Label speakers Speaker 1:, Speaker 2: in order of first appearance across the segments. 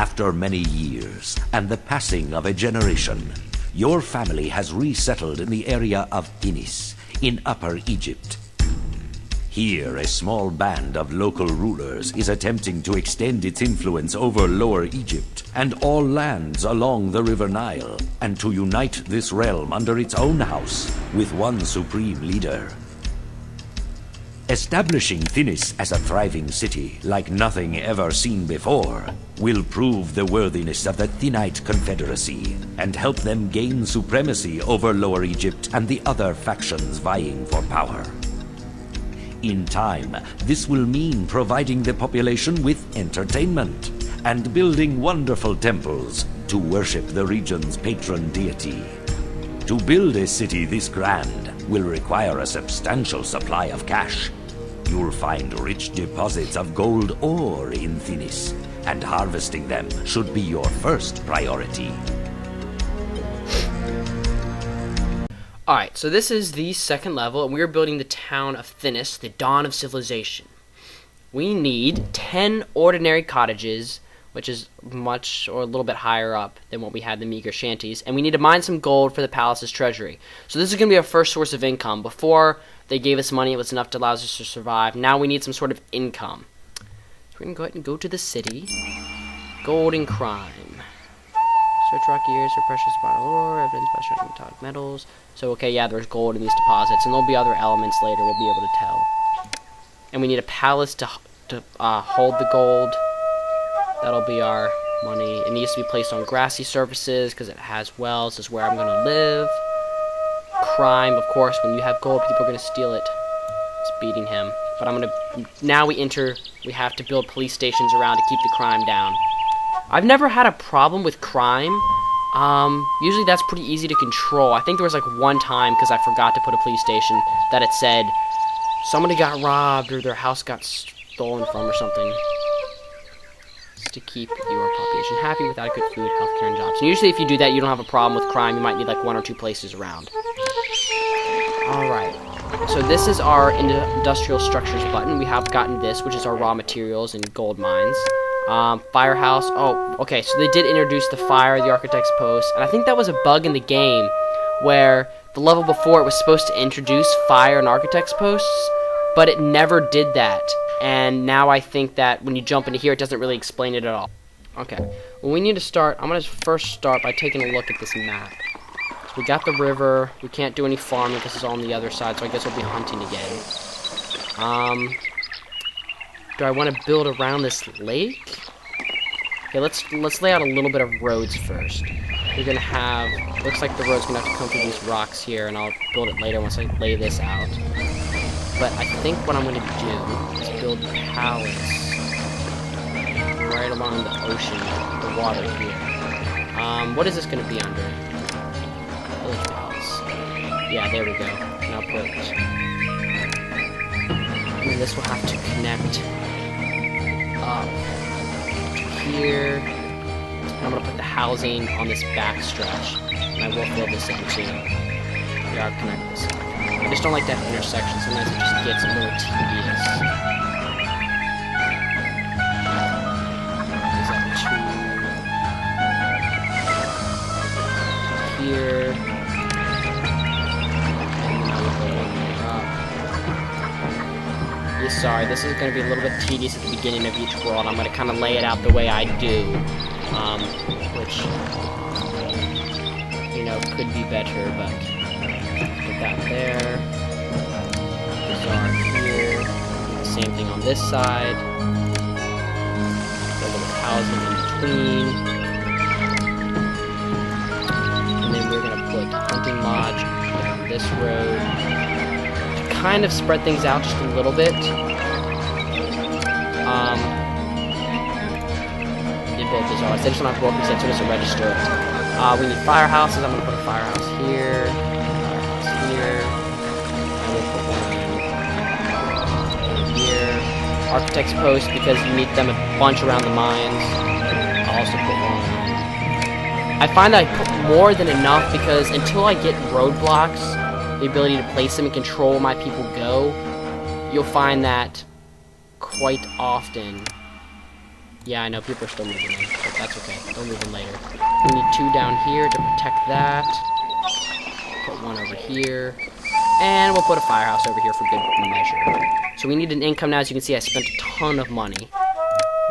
Speaker 1: After many years and the passing of a generation, your family has resettled in the area of Thinis, in Upper Egypt. Here, a small band of local rulers is attempting to extend its influence over Lower Egypt and all lands along the River Nile, and to unite this realm under its own house with one supreme leader. Establishing Thinis as a thriving city like nothing ever seen before will prove the worthiness of the Thinite Confederacy and help them gain supremacy over Lower Egypt and the other factions vying for power. In time, this will mean providing the population with entertainment and building wonderful temples to worship the region's patron deity. To build a city this grand will require a substantial supply of cash. You'll find rich deposits of gold ore in Thinis, and harvesting them should be your first priority.
Speaker 2: Alright, so this is the second level, and we're building the town of Thinis, the dawn of civilization. We need 10 ordinary cottages, which is much or a little bit higher up than what we had in the meager shanties, and we need to mine some gold for the palace's treasury. So this is going to be our first source of income. Before they gave us money, it was enough to allow us to survive. Now we need some sort of income. So we're going to go ahead and go to the city. Gold and crime. Search rocky areas for precious bottle ore, evidence by striking metallic metals. So, okay, yeah, there's gold in these deposits, and there'll be other elements later we'll be able to tell. And we need a palace to hold the gold. That'll be our money. It needs to be placed on grassy surfaces because it has wells. This is where I'm going to live. Crime, of course, when you have gold, people are going to steal it. It's beating him. But I'm going to... Now we have to build police stations around to keep the crime down. I've never had a problem with crime. Usually that's pretty easy to control. I think there was like one time, because I forgot to put a police station, that it said somebody got robbed or their house got stolen from or something. It's to keep your population happy without good food, healthcare, and jobs. And usually if you do that, you don't have a problem with crime. You might need like 1 or 2 places around. Alright. So this is our industrial structures button. We have gotten this, which is our raw materials and gold mines. Firehouse. Oh, okay, so they did introduce the fire, the architect's post, and I think that was a bug in the game where the level before it was supposed to introduce fire and architect's posts, but it never did that. And now I think that when you jump into here, it doesn't really explain it at all. Okay, well, we need to start. I'm going to first start by taking a look at this map. So we got the river. We can't do any farming because it's all on the other side, so I guess we'll be hunting again. Do I want to build around this lake? Okay, let's lay out a little bit of roads first. We're gonna have, looks like the road's gonna have to come through these rocks here, and I'll build it later once I lay this out. But I think what I'm gonna do is build a palace right along the ocean, the water here. What is this gonna be under? Village palace. Yeah, there we go. Now put. And this will have to connect up to here. And I'm going to put the housing on this back stretch. And I will fill this in too. We are connecting this up. I just don't like that intersection. Sometimes it just gets a little tedious. Is that 2 here? And then I will go 1 more up. Sorry, this is going to be a little bit tedious at the beginning of each world. I'm going to kind of lay it out the way I do, which, you know, could be better, but put that there. Bazaar here. Do the same thing on this side. Build a little housing in between. And then we're going to put hunting lodge on this road. Kind of spread things out just a little bit. Did build bazaar. I just don't have to work so just to register it. We need firehouses. I'm going to put a firehouse here. Firehouse here. I will put one here. Architect's post because you need them a bunch around the mines. I'll also put one. I find that I put more than enough because until I get roadblocks, the ability to place them and control where my people go, you'll find that quite often Yeah, I know, people are still moving in, but that's okay. They'll move in later. We need 2 down here to protect that. Put 1 over here. And we'll put a firehouse over here for good measure. So we need an income now. As you can see, I spent a ton of money.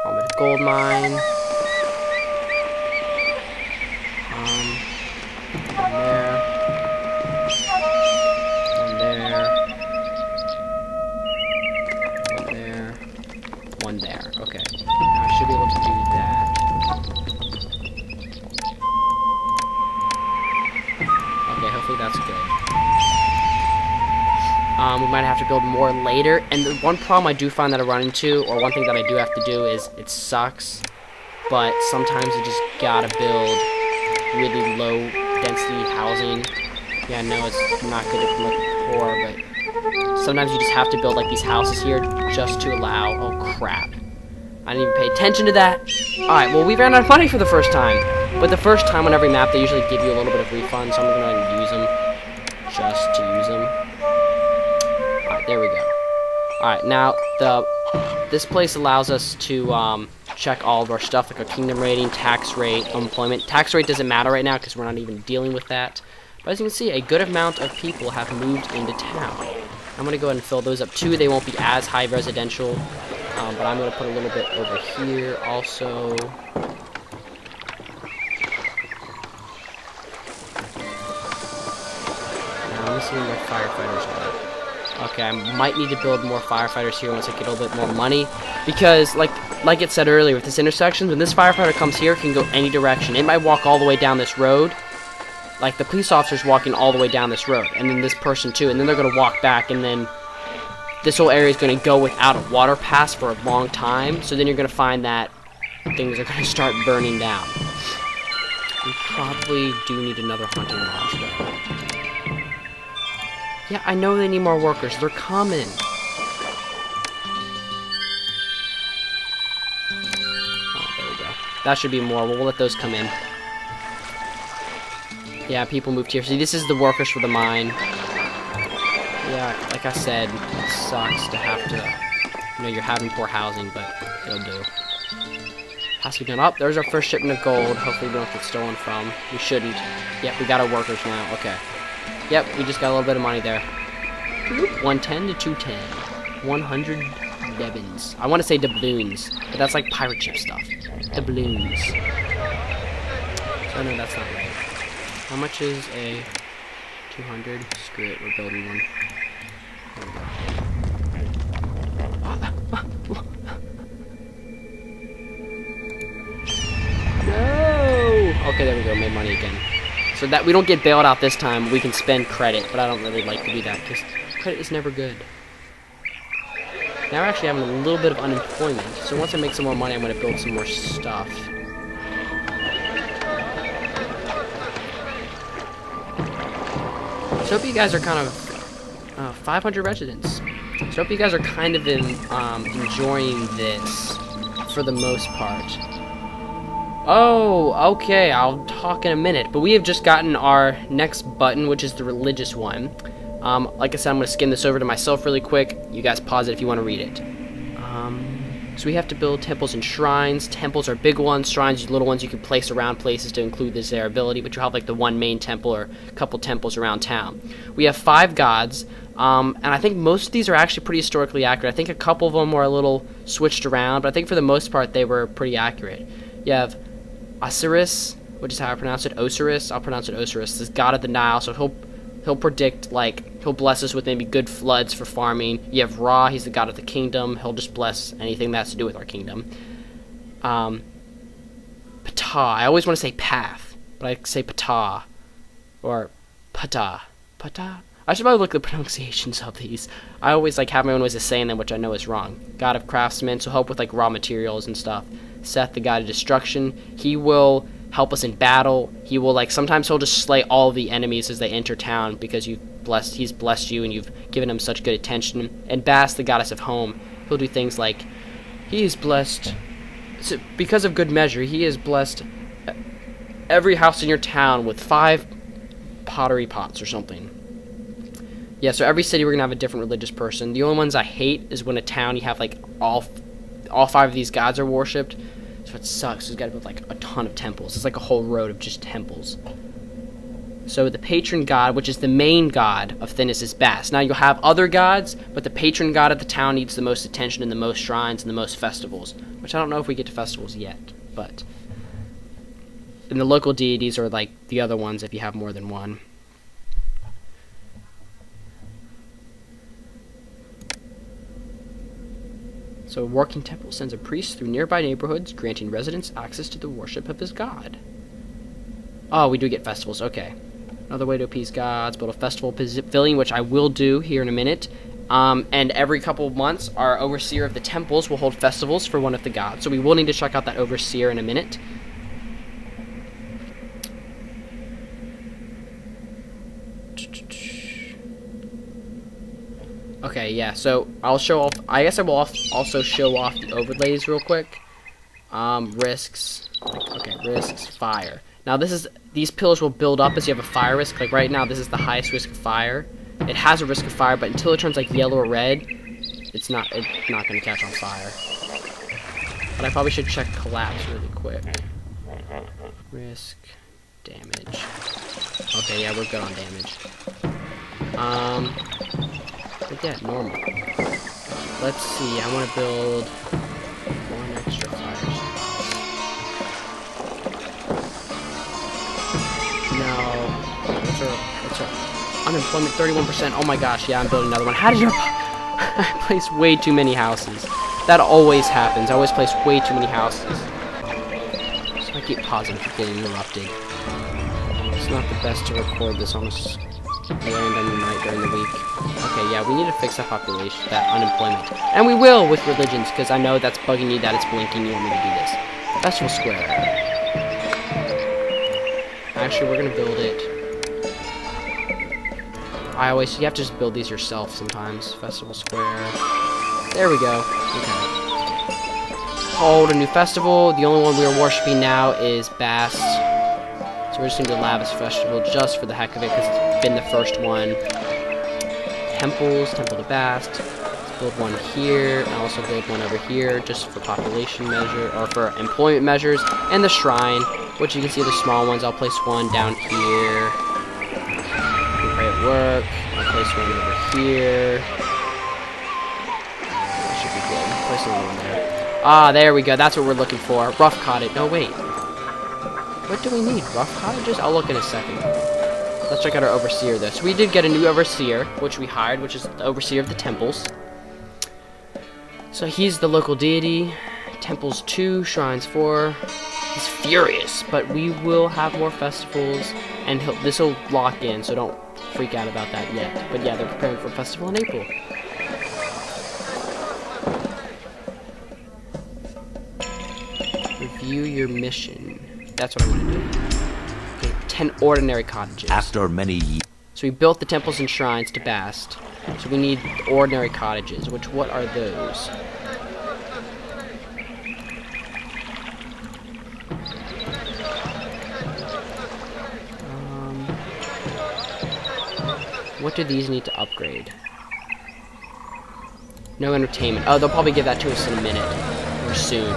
Speaker 2: On with a gold mine. One there. One there. One there. One there. Okay. Now I should be able to do that. Okay, hopefully that's good. We might have to build more later. And the one problem I do find that I run into, or one thing that I do have to do, is it sucks, but sometimes you just gotta build really low density housing. Yeah, I know it's not good to promote the poor, but sometimes you just have to build like these houses here just to allow. Oh crap. I didn't even pay attention to that. Alright, well we ran out of money for the first time. But the first time on every map they usually give you a little bit of refund, so I'm gonna go ahead and use them. Just to use them. Alright, there we go. Alright, now this place allows us to check all of our stuff, like our kingdom rating, tax rate, unemployment. Tax rate doesn't matter right now because we're not even dealing with that. But as you can see, a good amount of people have moved into town. I'm going to go ahead and fill those up too. They won't be as high residential, but I'm going to put a little bit over here also. Now, let me see where my firefighters are. Okay, I might need to build more firefighters here once I get a little bit more money, because like it said earlier with this intersection, when this firefighter comes here, it can go any direction. It might walk all the way down this road, like the police officer's walking all the way down this road, and then this person too, and then they're going to walk back, and then this whole area is going to go without a water pass for a long time, so then you're going to find that things are going to start burning down. We probably do need another hunting lodge though. Yeah, I know they need more workers. They're coming. Oh, there we go. That should be more. We'll let those come in. Yeah, people moved here. See, this is the workers for the mine. Yeah, like I said, it sucks to have to... you're having poor housing, but it'll do. Has to be done. Oh, there's our first shipment of gold. Hopefully we don't get stolen from. We shouldn't. Yep, we got our workers now. Okay. Yep, we just got a little bit of money there. 110 to 210. 100 doubloons. I want to say doubloons, but that's like pirate ship stuff. Doubloons. So no, that's not right. How much is a 200? Screw it, we're building one. There we go. No! Okay, there we go, made money again. So that we don't get bailed out this time, we can spend credit, but I don't really like to do that because credit is never good. Now we're actually having a little bit of unemployment, so once I make some more money, I'm going to build some more stuff. So I hope you guys are kind of 500 residents. So I hope you guys are kind of enjoying this for the most part. Oh, okay, I'll talk in a minute. But we have just gotten our next button, which is the religious one. Like I said, I'm going to skim this over to myself really quick. You guys pause it if you want to read it. So we have to build temples and shrines. Temples are big ones. Shrines are little ones you can place around places to include this their ability. But you have like the one main temple or a couple temples around town. We have 5 gods. And I think most of these are actually pretty historically accurate. I think a couple of them were a little switched around. But I think for the most part, they were pretty accurate. You have Osiris, which is how I pronounce it. Osiris. I'll pronounce it Osiris. This god of the Nile. So he'll predict, like, he'll bless us with maybe good floods for farming. You have Ra. He's the god of the kingdom. He'll just bless anything that has to do with our kingdom. Ptah. I always want to say path, but I say Ptah. Or Ptah. Ptah? I should probably look at the pronunciations of these. I always, like, have my own ways of saying them, which I know is wrong. God of craftsmen, so help with, like, raw materials and stuff. Seth, the god of destruction. He will help us in battle. He will, like, sometimes he'll just slay all the enemies as they enter town because he's blessed you and you've given him such good attention. And Bast, the goddess of home, he'll do things like, he is blessed, so because of good measure, he has blessed every house in your town with 5 pottery pots or something. Yeah, so every city we're gonna have a different religious person. The only ones I hate is when a town you have like all 5 of these gods are worshipped. So it sucks. We've got to build like a ton of temples. It's like a whole road of just temples. So the patron god, which is the main god of Thinis, is Bast. Now you'll have other gods, but the patron god of the town needs the most attention and the most shrines and the most festivals. Which I don't know if we get to festivals yet, but... And the local deities are like the other ones if you have more than one. So a working temple sends a priest through nearby neighborhoods, granting residents access to the worship of his god. Oh, we do get festivals, okay. Another way to appease gods, build a festival pavilion, which I will do here in a minute. And every couple of months, our overseer of the temples will hold festivals for one of the gods. So we will need to check out that overseer in a minute. Okay, yeah, so I'll show off, I guess I will also show off the overlays real quick. Risks, okay, risks, fire. Now these pillars will build up as you have a fire risk. Like right now, this is the highest risk of fire. It has a risk of fire, but until it turns like yellow or red, it's not going to catch on fire. But I probably should check collapse really quick. Risk, damage. Okay, yeah, we're good on damage. But yeah, normal. Let's see, I want to build one extra fire spot. No, what's our unemployment? 31%. Oh my gosh, yeah, I'm building another one. How did I place way too many houses? That always happens. I always place way too many houses. So I keep pausing for getting interrupted. It's not the best to record this on a random night during the week. Okay, yeah, we need to fix that population, that unemployment. And we will with religions, because I know that's bugging you, that it's blinking, you want me to do this. Festival Square. Actually, we're going to build it. You have to just build these yourself sometimes. Festival Square. There we go. Okay. Hold a new festival. The only one we are worshipping now is Bast. So we're just going to do a Lavish Festival just for the heck of it, because it's been the first one. Temples, Temple to Bast. Let's build one here, and also build one over here, just for population measure, or for employment measures. And the shrine, which you can see the small ones. I'll place one down here. We pray at work. I'll place one over here. That should be good. Place another one there. Ah, there we go. That's what we're looking for. Rough cottage. No, wait. What do we need? Rough cottages? I'll look in a second. Let's check out our overseer, though. So we did get a new overseer, which we hired, which is the overseer of the temples. So he's the local deity. Temples 2, shrines 4. He's furious, but we will have more festivals, and this will lock in, so don't freak out about that yet. But yeah, they're preparing for a festival in April. Review your mission. That's what I'm going to do. Okay, 10 ordinary cottages.
Speaker 1: After many years.
Speaker 2: So we built the temples and shrines to Bast. So we need ordinary cottages, what are those? What do these need to upgrade? No entertainment. Oh, they'll probably give that to us in a minute. Or soon.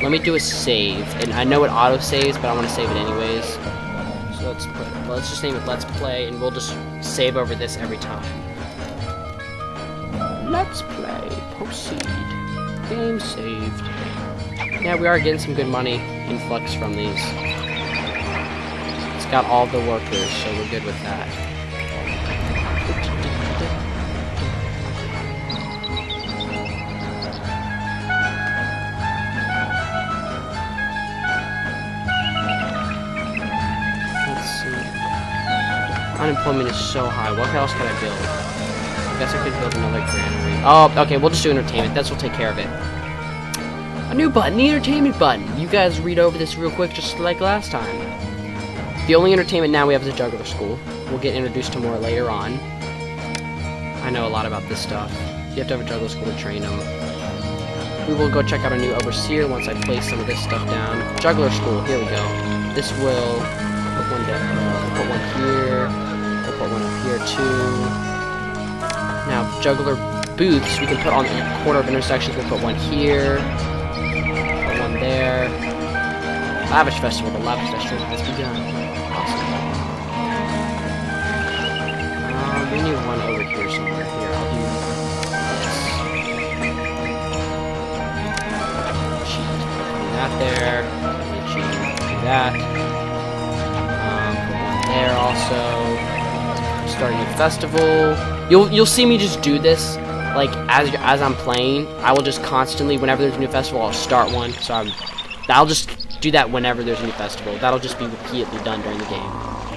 Speaker 2: Let me do a save. And I know it auto-saves, but I want to save it anyways. So let's just name it Let's Play, and we'll just save over this every time. Let's Play. Proceed. Game saved. Yeah, we are getting some good money influx from these. It's got all the workers, so we're good with that. Unemployment is so high. What else can I build? I guess I could build another granary. Oh, okay, we'll just do entertainment. This will take care of it. A new button, the entertainment button. You guys read over this real quick, just like last time. The only entertainment now we have is a juggler school. We'll get introduced to more later on. I know a lot about this stuff. You have to have a juggler school to train them. We will go check out our new overseer once I place some of this stuff down. Juggler school, here we go. This will put one down. Put one here. We'll put one up here too. Now, juggler booths we can put on the corner of intersections. We'll put one here. Put one there. Lavish Festival. The Lavish Festival has begun. Awesome. We need one over here somewhere. Here, I'll do this. Cheat. Put that there. Cheat. Do that. Put one there also. Start a new festival. You'll see me just do this. Like as I'm playing, I will just constantly, whenever there's a new festival, I'll start one. So I'll just do that whenever there's a new festival. That'll just be repeatedly done during the game.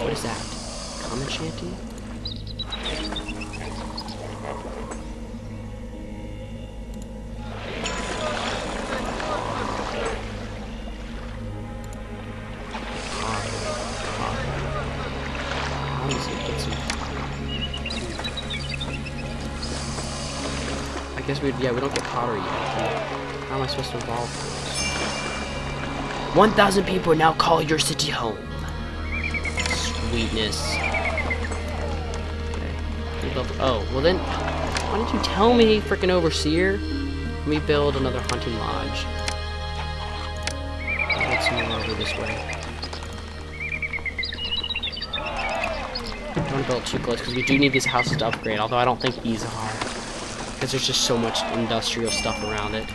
Speaker 2: What is that? Common shanty? I guess we don't get pottery yet. How am I supposed to evolve this? 1,000 people now call your city home. Sweetness. Okay. Oh, well then, why didn't you tell me, frickin' overseer? Let me build another hunting lodge. I'll get some more over this way. I don't want to build too close because we do need these houses to upgrade, although I don't think these are. Because there's just so much industrial stuff around it.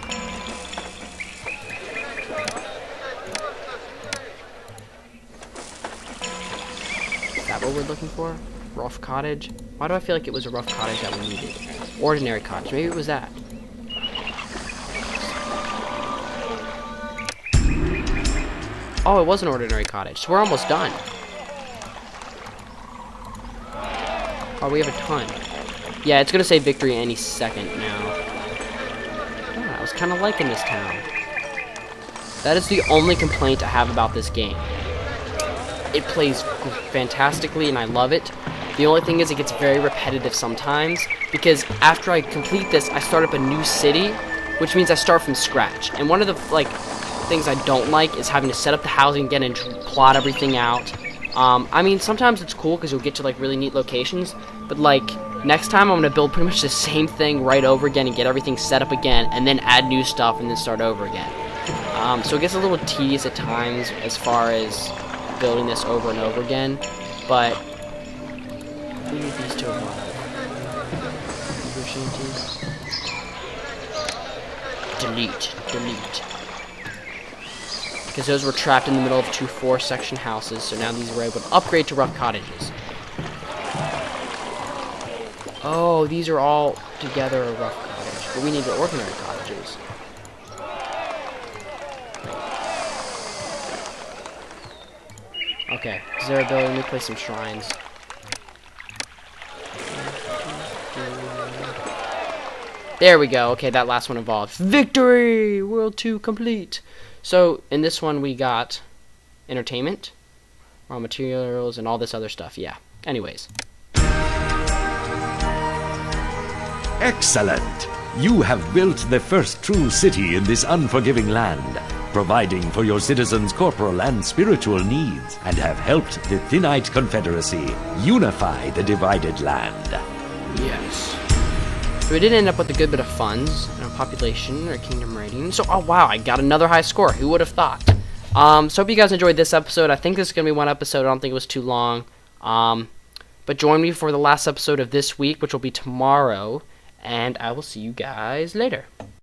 Speaker 2: Is that what we're looking for? Rough cottage? Why do I feel like it was a rough cottage that we needed? Ordinary cottage. Maybe it was that. Oh, it was an ordinary cottage. So we're almost done. Oh, we have a ton. Yeah, it's gonna say victory any second now. Oh, I was kind of liking this town. That is the only complaint I have about this game. It plays fantastically and I love it. The only thing is it gets very repetitive sometimes because after I complete this, I start up a new city, which means I start from scratch. And one of the things I don't like is having to set up the housing again and plot everything out. I mean, sometimes it's cool because you'll get to like really neat locations, but like next time I'm gonna build pretty much the same thing right over again and get everything set up again, and then add new stuff and then start over again. So it gets a little tedious at times as far as building this over and over again, but we need these to evolve. Delete. Because those were trapped in the middle of two 4-section houses, so now these were able to upgrade to rough cottages. Oh, these are all together a rough cottage, but we need the ordinary cottages. Okay, is there a building? Let me place some shrines. There we go. Okay, that last one evolved. Victory! World 2 complete. So, in this one we got entertainment, raw materials, and all this other stuff. Yeah. Anyways.
Speaker 1: Excellent! You have built the first true city in this unforgiving land, providing for your citizens' corporal and spiritual needs, and have helped the Thinite Confederacy unify the divided land.
Speaker 2: Yes. So we did end up with a good bit of funds, and a population, or kingdom rating. So, oh wow, I got another high score. Who would have thought? So hope you guys enjoyed this episode. I think this is going to be one episode. I don't think it was too long. But join me for the last episode of this week, which will be tomorrow. And I will see you guys later.